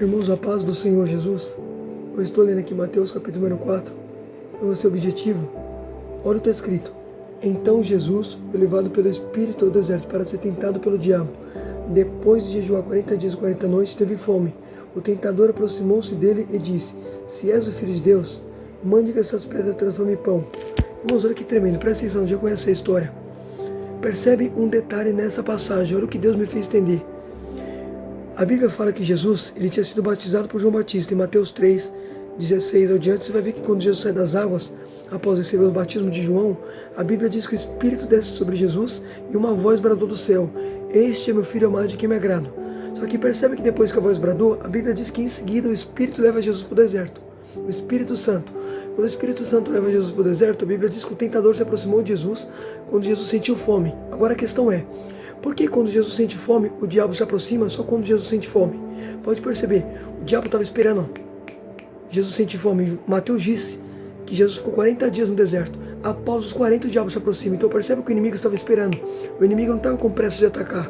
Irmãos, a paz do Senhor Jesus. Eu estou lendo aqui Mateus capítulo número 4. Qual é o seu objetivo? Olha o que está escrito. Então Jesus foi levado pelo Espírito ao deserto para ser tentado pelo diabo. Depois de jejuar 40 dias e 40 noites, teve fome. O tentador aproximou-se dele e disse: Se és o Filho de Deus, mande que essas pedras transformem em pão. Irmãos, olha que tremendo. Presta atenção, já conhece a história. Percebe um detalhe nessa passagem. Olha o que Deus me fez entender. A Bíblia fala que Jesus ele tinha sido batizado por João Batista. Em Mateus 3, 16 ao diante, você vai ver que quando Jesus sai das águas, após receber o batismo de João, a Bíblia diz que o Espírito desce sobre Jesus e uma voz bradou do céu: Este é meu Filho amado de quem me agrado. Só que percebe que depois que a voz bradou, a Bíblia diz que em seguida o Espírito leva Jesus para o deserto. O Espírito Santo. Quando o Espírito Santo leva Jesus para o deserto, a Bíblia diz que o tentador se aproximou de Jesus quando Jesus sentiu fome. Agora a questão é: por que quando Jesus sente fome, o diabo se aproxima só quando Jesus sente fome? Pode perceber, o diabo estava esperando. Jesus sente fome. Mateus disse que Jesus ficou 40 dias no deserto. Após os 40, o diabo se aproxima. Então percebe que o inimigo estava esperando. O inimigo não estava com pressa de atacar.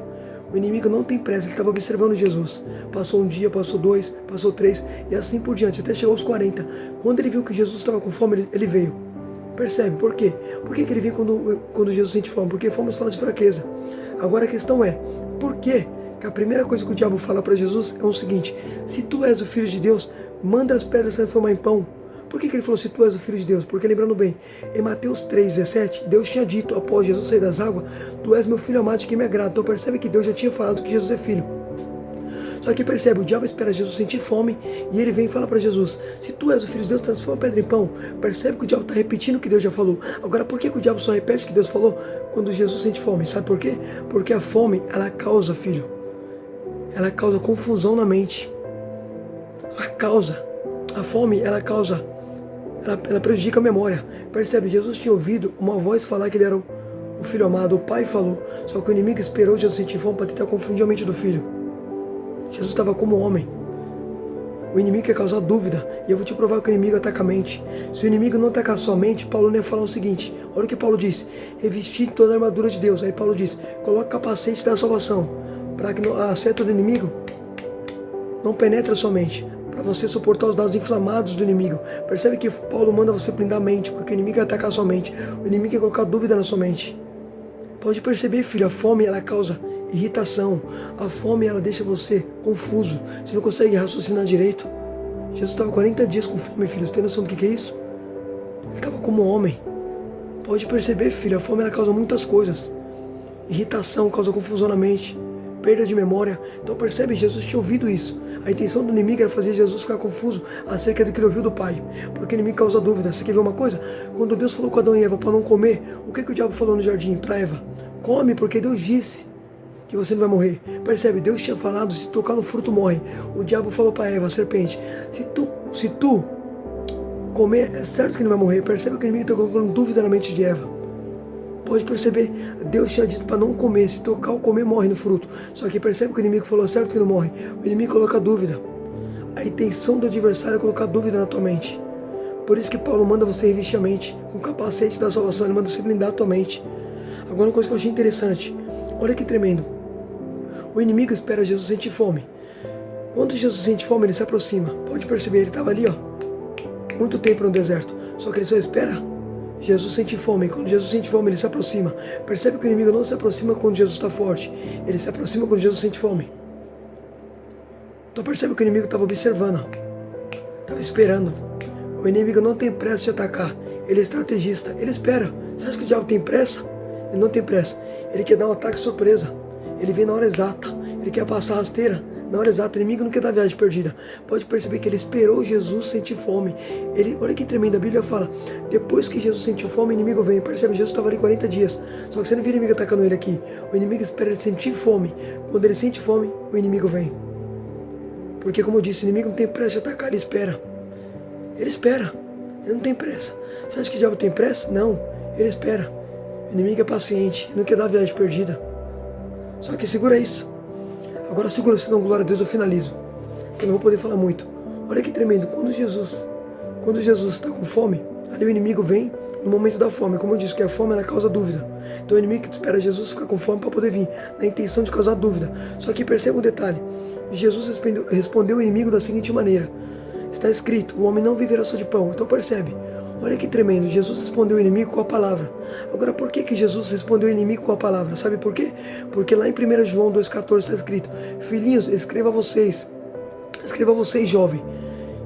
O inimigo não tem pressa, ele estava observando Jesus. Passou um dia, passou 2, passou 3 e assim por diante, até chegar aos 40. Quando ele viu que Jesus estava com fome, ele veio. Percebe? Por quê? Por que ele vem quando Jesus sente fome? Porque fome fala de fraqueza. Agora a questão é, por quê? Que a primeira coisa que o diabo fala para Jesus é o seguinte: se tu és o Filho de Deus, manda as pedras se transformar em pão. Por que ele falou se tu és o Filho de Deus? Porque lembrando bem, em Mateus 3,17, Deus tinha dito após Jesus sair das águas: Tu és meu Filho amado de quem me agrada. Então percebe que Deus já tinha falado que Jesus é Filho. Só que percebe, o diabo espera Jesus sentir fome e ele vem e fala para Jesus: se tu és o Filho de Deus, transforma a pedra em pão. Percebe que o diabo está repetindo o que Deus já falou. Agora, por que o diabo só repete o que Deus falou quando Jesus sente fome? Sabe por quê? Porque a fome, ela causa, filho. Ela causa confusão na mente. A fome, ela causa, ela prejudica a memória. Percebe, Jesus tinha ouvido uma voz falar que ele era o Filho amado. O Pai falou, só que o inimigo esperou Jesus sentir fome para tentar confundir a mente do Filho. Jesus estava como homem. O inimigo quer causar dúvida. E eu vou te provar que o inimigo ataca a mente. Se o inimigo não atacar a sua mente, Paulo não ia falar o seguinte. Olha o que Paulo disse: revestir toda a armadura de Deus. Aí Paulo diz: coloca o capacete da salvação, para que a seta do inimigo não penetre a sua mente, para você suportar os dados inflamados do inimigo. Percebe que Paulo manda você blindar a mente, porque o inimigo quer atacar a sua mente. O inimigo quer colocar dúvida na sua mente. Pode perceber, filho, a fome ela causa irritação. A fome ela deixa você confuso. Você não consegue raciocinar direito. Jesus estava 40 dias com fome, filho. Você tem noção do que é isso? Ele estava como homem. Pode perceber, filho, a fome ela causa muitas coisas. Irritação causa confusão na mente, perda de memória. Então percebe, Jesus tinha ouvido isso. A intenção do inimigo era fazer Jesus ficar confuso acerca do que ele ouviu do Pai, porque o inimigo causa dúvida. Você quer ver uma coisa? Quando Deus falou com Adão e Eva para não comer, o que o diabo falou no jardim para Eva? Come, porque Deus disse que você não vai morrer. Percebe? Deus tinha falado: se tocar no fruto morre. O diabo falou para Eva, a serpente: se tu comer, é certo que não vai morrer. Percebe que o inimigo está colocando dúvida na mente de Eva. Pode perceber, Deus tinha dito para não comer. Se tocar ou comer, morre no fruto. Só que percebe que o inimigo falou: certo que não morre. O inimigo coloca dúvida. A intenção do adversário é colocar dúvida na tua mente. Por isso que Paulo manda você revestir a mente com o capacete da salvação. Ele manda você blindar a tua mente. Agora uma coisa que eu achei interessante. Olha que tremendo. O inimigo espera Jesus sentir fome. Quando Jesus sente fome, ele se aproxima. Pode perceber, ele estava ali, muito tempo no deserto. Só que ele só espera Jesus sentir fome. Quando Jesus sente fome, ele se aproxima. Percebe que o inimigo não se aproxima quando Jesus está forte. Ele se aproxima quando Jesus sente fome. Então percebe que o inimigo estava observando. Estava esperando. O inimigo não tem pressa de atacar. Ele é estrategista. Ele espera. Você acha que o diabo tem pressa? Ele não tem pressa. Ele quer dar um ataque surpresa. Ele vem na hora exata. Ele quer passar a rasteira na hora exata. O inimigo não quer dar viagem perdida. Pode perceber que ele esperou Jesus sentir fome. Olha que tremendo. A Bíblia fala: depois que Jesus sentiu fome, o inimigo vem. Percebe? Jesus estava ali 40 dias. Só que você não vê o inimigo atacando ele aqui. O inimigo espera ele sentir fome. Quando ele sente fome, o inimigo vem. Porque, como eu disse, o inimigo não tem pressa de atacar. Ele espera. Ele espera. Ele não tem pressa. Você acha que o diabo tem pressa? Não. Ele espera. O inimigo é paciente. Ele não quer dar viagem perdida. Só que segura isso. Agora segura, senão glória a Deus eu finalizo. Que eu não vou poder falar muito. Olha que tremendo. Quando Jesus está com fome, ali o inimigo vem no momento da fome. Como eu disse, que a fome ela causa dúvida. Então o inimigo espera Jesus ficar com fome para poder vir, na intenção de causar dúvida. Só que perceba um detalhe. Jesus respondeu ao inimigo da seguinte maneira: está escrito, o homem não viverá só de pão. Então percebe, olha que tremendo, Jesus respondeu ao inimigo com a palavra. Agora, por que Jesus respondeu ao inimigo com a palavra? Sabe por quê? Porque lá em 1 João 2,14 está escrito: filhinhos, escreva a vocês, jovem,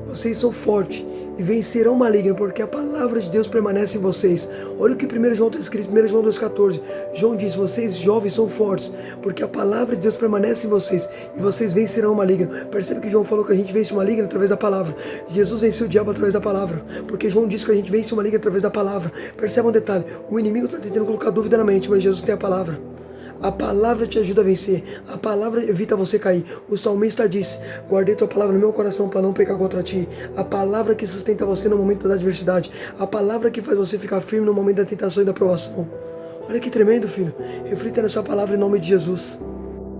vocês são fortes e vencerão o maligno, porque a palavra de Deus permanece em vocês. Olha o que 1 João está escrito, 1 João 2,14. João diz: vocês jovens são fortes, porque a palavra de Deus permanece em vocês e vocês vencerão o maligno. Percebe que João falou que a gente vence o maligno através da palavra. Jesus venceu o diabo através da palavra, porque João disse que a gente vence o maligno através da palavra. Percebe um detalhe, o inimigo está tentando colocar dúvida na mente, mas Jesus tem a palavra. A palavra te ajuda a vencer. A palavra evita você cair. O salmista disse: guardei tua palavra no meu coração para não pecar contra ti. A palavra que sustenta você no momento da adversidade. A palavra que faz você ficar firme no momento da tentação e da provação. Olha que tremendo, filho. Reflita nessa palavra em nome de Jesus.